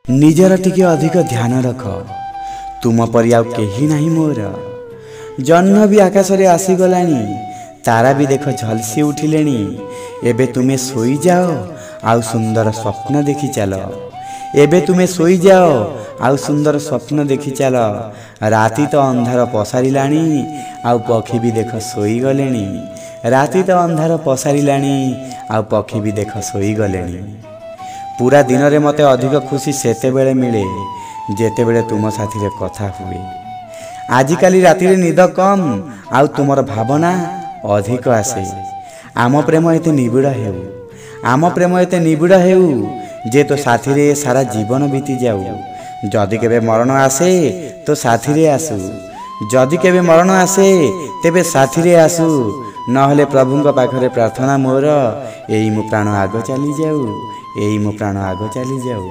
निजर टिके अधिक ध्यान रख तुम परि आउ केही नाही मोर। जन्म भी आकाश रे आसीगलानी तारा भी देख झलसी उठिलेनी। एबे तुमे सोई जाओ आउ सुंदर स्वप्न देखी चल। एबे तुमे सोई जाओ आउ सुंदर स्वप्न देखी चल। राति तो अंधार पसारिलानी आउ पक्षी भी देख सोई गलेनी। राति तो अंधार पसारिलानी आउ पक्षी भी देख सोई गलेनी। पूरा दिन रे मते अधिक खुशी सेते बेले मिले जेते बेले तुम साथी रे कथा हुए। आजिकाली राति रे निद कम आउ तुमर भावना अधिक आसे। आम प्रेम एते निबिड़ हेउ आम प्रेम एते निबिड़ हेउ जे तो साथी रे सारा जीवन बीती जाऊ। जदि केबे मरण आसे तो साथी रे आसु। जदि केबे मरण आसे तेबे साथी रे आसु। नहले प्रभुଙ୍କ पाखरे प्रार्थना मोर एई मो प्राण आगो चली जाऊ। एई मो प्राण आगो चली जाऊ।